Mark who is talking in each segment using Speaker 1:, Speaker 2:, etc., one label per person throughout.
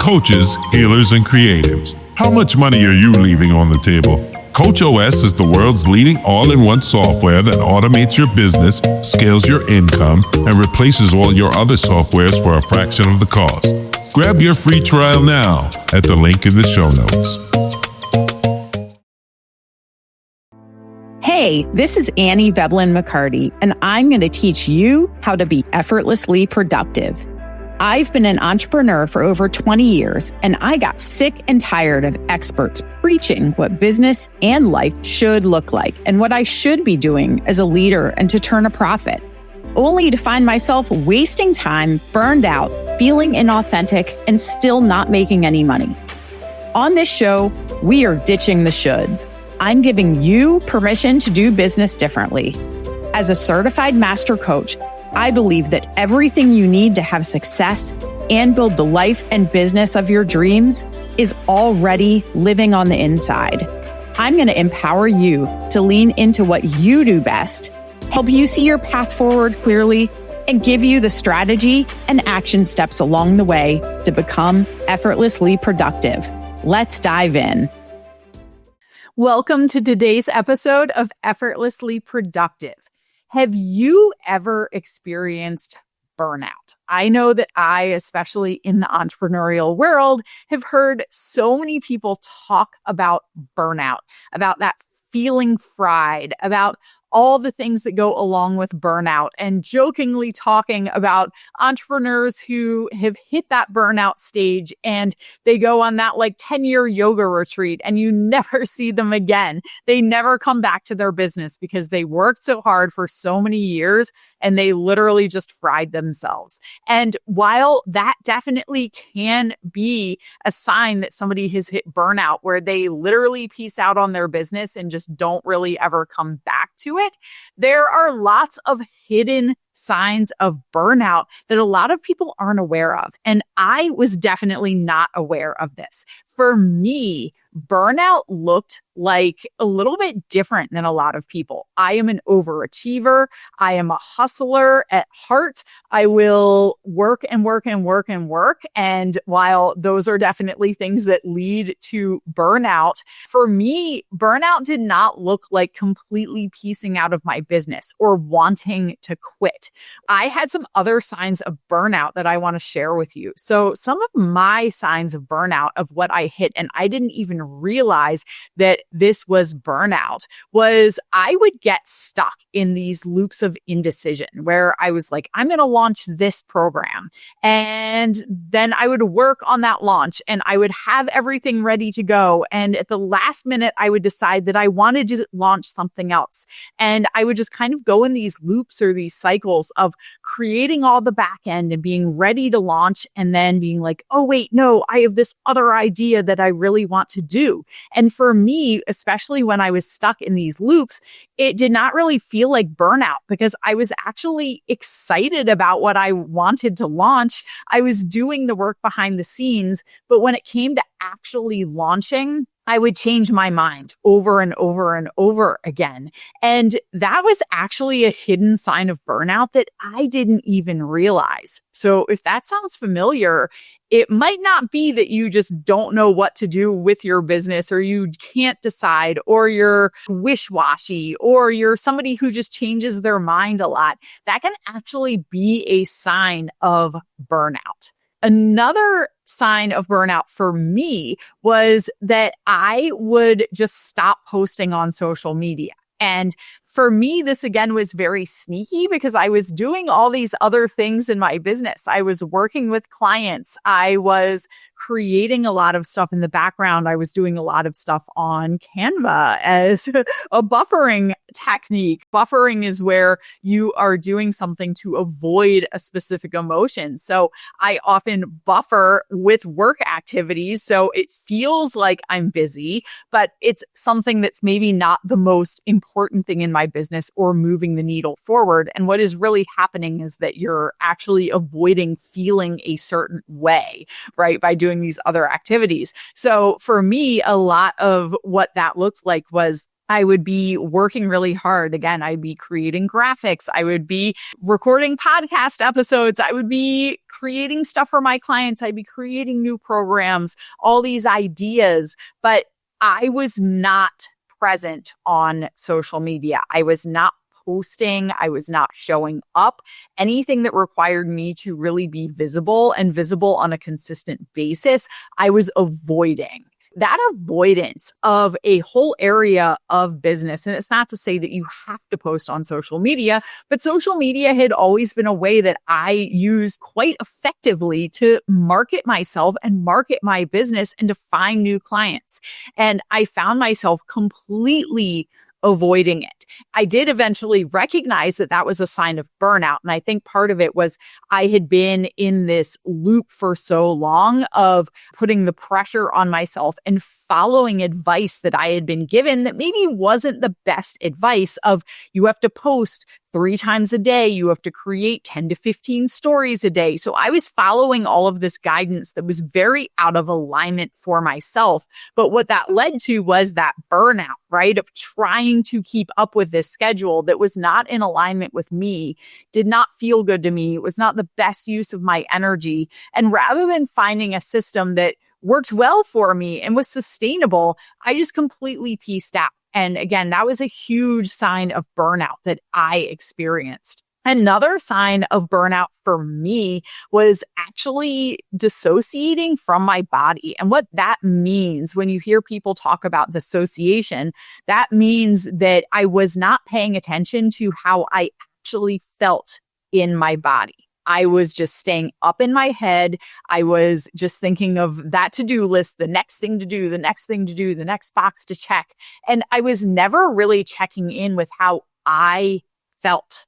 Speaker 1: coaches, healers, and creatives. How much money are you leaving on the table? CoachOS is the world's leading all-in-one software that automates your business, scales your income, and replaces all your other softwares for a fraction of the cost. Grab your free trial now at the link in the show notes.
Speaker 2: Hey, this is Annie Veblen McCarty, and I'm going to teach you how to be effortlessly productive. I've been an entrepreneur for over 20 years, and I got sick and tired of experts preaching what business and life should look like and what I should be doing as a leader and to turn a profit, only to find myself wasting time, burned out, feeling inauthentic, and still not making any money. On this show, we are ditching the shoulds. I'm giving you permission to do business differently. As a certified master coach, I believe that everything you need to have success and build the life and business of your dreams is already living on the inside. I'm going to empower you to lean into what you do best, help you see your path forward clearly, and give you the strategy and action steps along the way to become effortlessly productive. Let's dive in. Welcome to today's episode of Effortlessly Productive. Have you ever experienced burnout? I know that I, especially in the entrepreneurial world, have heard so many people talk about burnout, about that feeling fried, about all the things that go along with burnout, and jokingly talking about entrepreneurs who have hit that burnout stage and they go on that 10-year yoga retreat and you never see them again. They never come back to their business because they worked so hard for so many years and they literally just fried themselves. And while that definitely can be a sign that somebody has hit burnout, where they literally peace out on their business and just don't really ever come back to it, there are lots of hidden signs of burnout that a lot of people aren't aware of. And I was definitely not aware of this. For me, burnout looked like a little bit different than a lot of people. I am an overachiever. I am a hustler at heart. I will work and work and work and work. And while those are definitely things that lead to burnout, for me, burnout did not look like completely piecing out of my business or wanting to quit. I had some other signs of burnout that I want to share with you. So some of my signs of burnout, of what I hit, and I didn't even realize that this was burnout, was I would get stuck in these loops of indecision where I was like, I'm going to launch this program. And then I would work on that launch and I would have everything ready to go. And at the last minute, I would decide that I wanted to launch something else. And I would just kind of go in these loops or these cycles of creating all the back end and being ready to launch and then being like, oh, wait, no, I have this other idea that I really want to do. And for me, especially when I was stuck in these loops, it did not really feel like burnout because I was actually excited about what I wanted to launch. I was doing the work behind the scenes, but when it came to actually launching, I would change my mind over and over and over again. And that was actually a hidden sign of burnout that I didn't even realize. So if that sounds familiar, it might not be that you just don't know what to do with your business, or you can't decide, or you're wish-washy, or you're somebody who just changes their mind a lot. That can actually be a sign of burnout. Another sign of burnout for me was that I would just stop posting on social media. And for me, this again was very sneaky because I was doing all these other things in my business. I was working with clients. I was creating a lot of stuff in the background. I was doing a lot of stuff on Canva as a buffering technique. Buffering is where you are doing something to avoid a specific emotion. So I often buffer with work activities. So it feels like I'm busy, but it's something that's maybe not the most important thing in my business or moving the needle forward. And what is really happening is that you're actually avoiding feeling a certain way, right? By doing these other activities. So for me, a lot of what that looks like was I would be working really hard. Again, I'd be creating graphics. I would be recording podcast episodes. I would be creating stuff for my clients. I'd be creating new programs, all these ideas. But I was not present on social media. I was not posting. I was not showing up. Anything that required me to really be visible and visible on a consistent basis, I was avoiding. That avoidance of a whole area of business, and it's not to say that you have to post on social media, but social media had always been a way that I used quite effectively to market myself and market my business and to find new clients. And I found myself completely avoiding it. I did eventually recognize that that was a sign of burnout. And I think part of it was I had been in this loop for so long of putting the pressure on myself and following advice that I had been given that maybe wasn't the best advice of you have to post 3 times a day. You have to create 10 to 15 stories a day. So I was following all of this guidance that was very out of alignment for myself. But what that led to was that burnout, right? Of trying to keep up with this schedule that was not in alignment with me, did not feel good to me. It was not the best use of my energy. And rather than finding a system that worked well for me and was sustainable, I just completely pieced out. And again, that was a huge sign of burnout that I experienced. Another sign of burnout for me was actually dissociating from my body. And what that means when you hear people talk about dissociation, that means that I was not paying attention to how I actually felt in my body. I was just staying up in my head. I was just thinking of that to-do list, the next thing to do, the next thing to do, the next box to check. And I was never really checking in with how I felt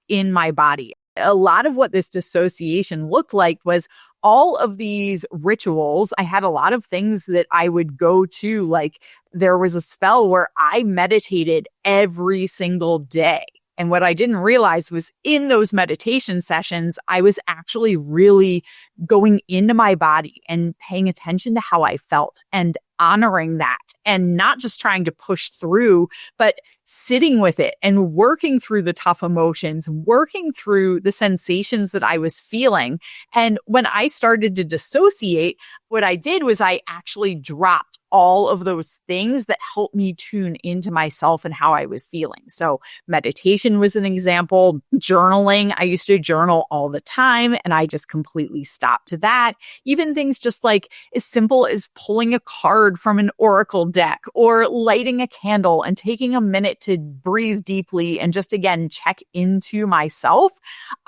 Speaker 2: in my body. A lot of what this dissociation looked like was all of these rituals. I had a lot of things that I would go to, like there was a spell where I meditated every single day. And what I didn't realize was in those meditation sessions, I was actually really going into my body and paying attention to how I felt and honoring that and not just trying to push through, but sitting with it and working through the tough emotions, working through the sensations that I was feeling. And when I started to dissociate, what I did was I actually dropped all of those things that helped me tune into myself and how I was feeling. So meditation was an example. Journaling, I used to journal all the time and I just completely stopped to that. Even things just like as simple as pulling a card from an oracle deck or lighting a candle and taking a minute to breathe deeply and just again check into myself.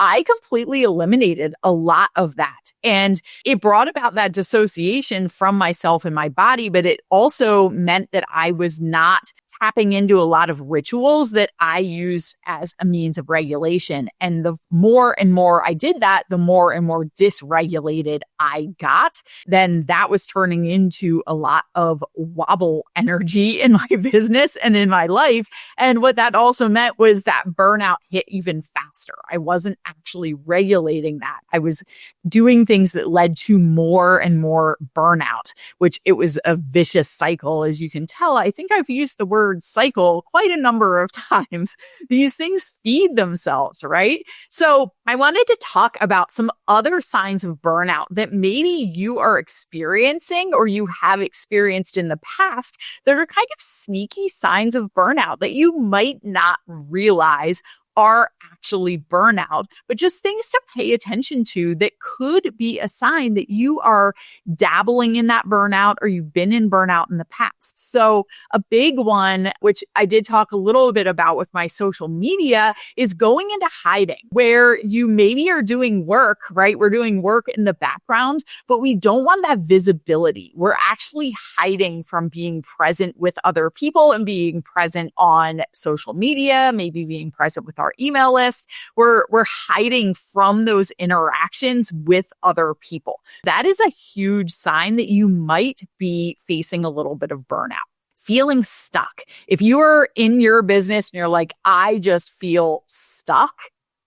Speaker 2: I completely eliminated a lot of that. And it brought about that dissociation from myself and my body, but it also meant that I was not tapping into a lot of rituals that I use as a means of regulation. And the more and more I did that, the more and more dysregulated I got. Then that was turning into a lot of wobble energy in my business and in my life. And what that also meant was that burnout hit even faster. I wasn't actually regulating that. I was doing things that led to more and more burnout, which it was a vicious cycle. As you can tell, I think I've used the word cycle quite a number of times. These things feed themselves, right? So I wanted to talk about some other signs of burnout that maybe you are experiencing or you have experienced in the past that are kind of sneaky signs of burnout that you might not realize are actually burnout, but just things to pay attention to that could be a sign that you are dabbling in that burnout or you've been in burnout in the past. So a big one, which I did talk a little bit about with my social media, is going into hiding, where you maybe are doing work, right? We're doing work in the background, but we don't want that visibility. We're actually hiding from being present with other people and being present on social media, maybe being present with our email list. We're hiding from those interactions with other people. That is a huge sign that you might be facing a little bit of burnout. Feeling stuck. If you are in your business and you're like, I just feel stuck,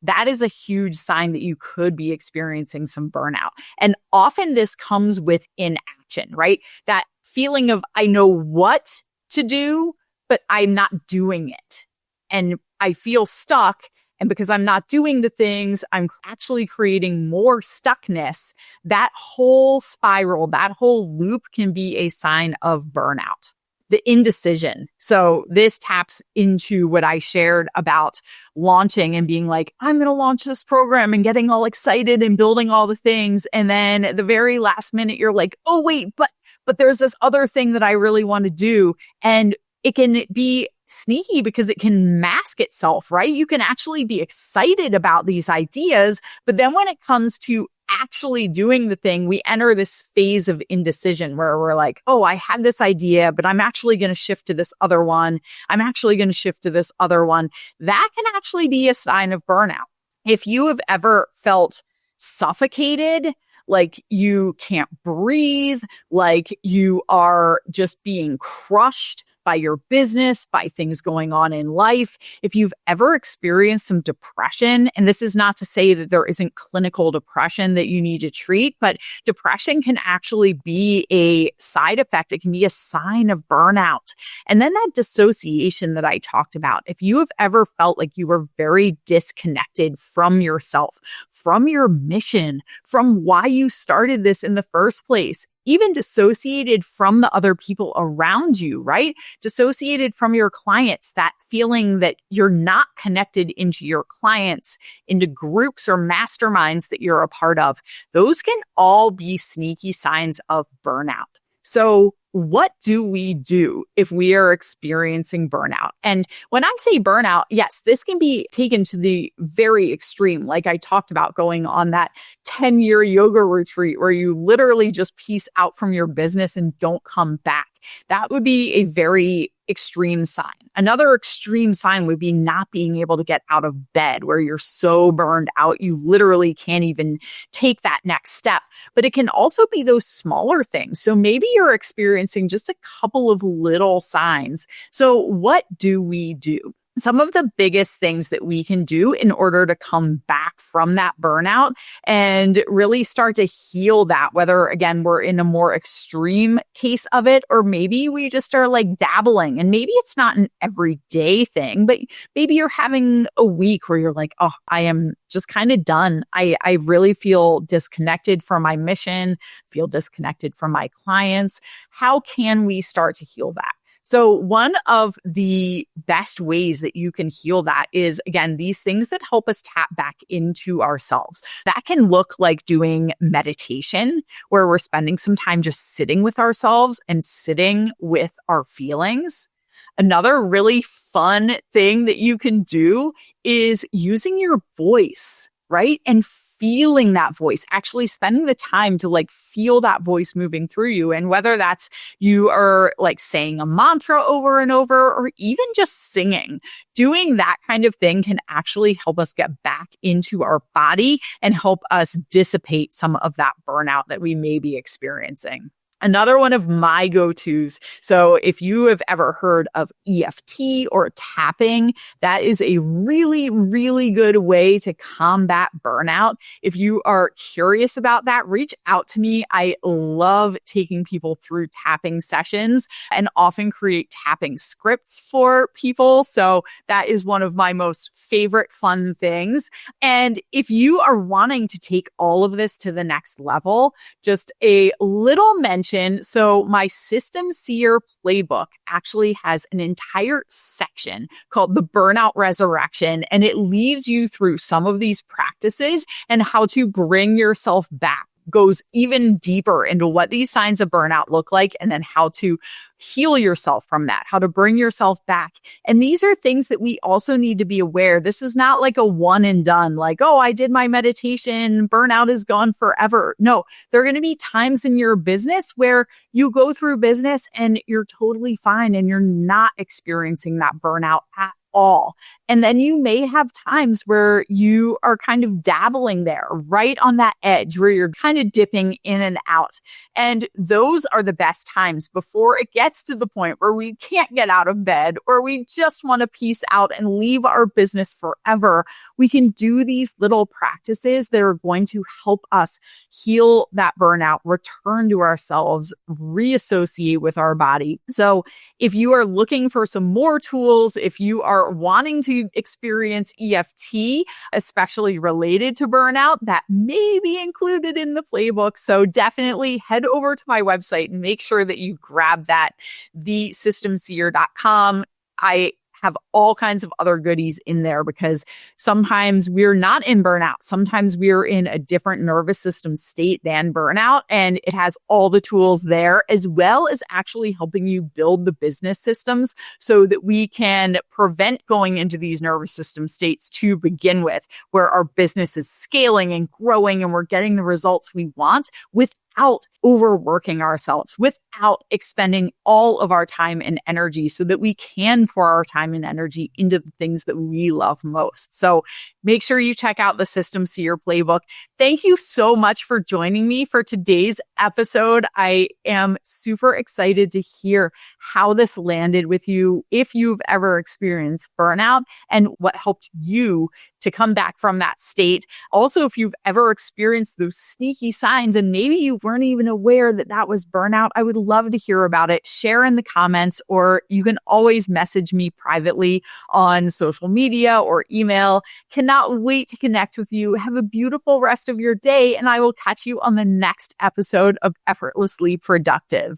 Speaker 2: that is a huge sign that you could be experiencing some burnout. And often this comes with inaction, right? That feeling of, I know what to do, but I'm not doing it. And I feel stuck. And because I'm not doing the things, I'm actually creating more stuckness. That whole spiral, that whole loop can be a sign of burnout. The indecision. So this taps into what I shared about launching and being like, I'm going to launch this program and getting all excited and building all the things. And then at the very last minute, you're like, oh, wait, but there's this other thing that I really want to do. And it can be sneaky because it can mask itself, right? You can actually be excited about these ideas, but then when it comes to actually doing the thing, we enter this phase of indecision where we're like, oh, I had this idea, but I'm actually going to shift to this other one. I'm actually going to shift to this other one. That can actually be a sign of burnout. If you have ever felt suffocated, like you can't breathe, like you are just being crushed by your business, by things going on in life. If you've ever experienced some depression, and this is not to say that there isn't clinical depression that you need to treat, but depression can actually be a side effect. It can be a sign of burnout. And then that dissociation that I talked about, if you have ever felt like you were very disconnected from yourself, from your mission, from why you started this in the first place, even dissociated from the other people around you, right? Dissociated from your clients, that feeling that you're not connected into your clients, into groups or masterminds that you're a part of. Those can all be sneaky signs of burnout. So what do we do if we are experiencing burnout? And when I say burnout, yes, this can be taken to the very extreme. Like I talked about going on that 10-year yoga retreat where you literally just piece out from your business and don't come back. That would be a very extreme sign. Another extreme sign would be not being able to get out of bed, where you're so burned out, you literally can't even take that next step. But it can also be those smaller things. So maybe you're experiencing just a couple of little signs. So what do we do? Some of the biggest things that we can do in order to come back from that burnout and really start to heal that, whether again, we're in a more extreme case of it, or maybe we just are like dabbling, and maybe it's not an everyday thing, but maybe you're having a week where you're like, oh, I am just kind of done. I really feel disconnected from my mission, feel disconnected from my clients. How can we start to heal that? So one of the best ways that you can heal that is, again, these things that help us tap back into ourselves. That can look like doing meditation, where we're spending some time just sitting with ourselves and sitting with our feelings. Another really fun thing that you can do is using your voice, right? And feeling that voice, actually spending the time to like feel that voice moving through you. And whether that's you are like saying a mantra over and over, or even just singing, doing that kind of thing can actually help us get back into our body and help us dissipate some of that burnout that we may be experiencing. Another one of my go-tos. So if you have ever heard of EFT or tapping, that is a really, really good way to combat burnout. If you are curious about that, reach out to me. I love taking people through tapping sessions and often create tapping scripts for people. So that is one of my most favorite fun things. And if you are wanting to take all of this to the next level, just a little mention. So my System Seer Playbook actually has an entire section called the Burnout Resurrection, and it leads you through some of these practices and how to bring yourself back. Goes even deeper into what these signs of burnout look like, and then how to heal yourself from that, how to bring yourself back. And these are things that we also need to be aware. This is not like a one and done, like, oh, I did my meditation, burnout is gone forever. No, there are going to be times in your business where you go through business and you're totally fine and you're not experiencing that burnout at all. And then you may have times where you are kind of dabbling there, right on that edge where you're kind of dipping in and out. And those are the best times before it gets to the point where we can't get out of bed or we just want to peace out and leave our business forever. We can do these little practices that are going to help us heal that burnout, return to ourselves, reassociate with our body. So if you are looking for some more tools, if you are wanting to experience EFT, especially related to burnout, that may be included in the playbook. So definitely head over to my website and make sure that you grab that, thesystemseer.com. I have all kinds of other goodies in there because sometimes we're not in burnout. Sometimes we're in a different nervous system state than burnout. And it has all the tools there, as well as actually helping you build the business systems so that we can prevent going into these nervous system states to begin with, where our business is scaling and growing and we're getting the results we want without overworking ourselves, without expending all of our time and energy, so that we can pour our time and energy into the things that we love most. So make sure you check out the System Seer Playbook. Thank you so much for joining me for today's episode. I am super excited to hear how this landed with you, if you've ever experienced burnout, and what helped you to come back from that state. Also, if you've ever experienced those sneaky signs and maybe you weren't even aware that that was burnout, I would love to hear about it. Share in the comments, or you can always message me privately on social media or email. Cannot wait to connect with you. Have a beautiful rest of your day, and I will catch you on the next episode of Effortlessly Productive.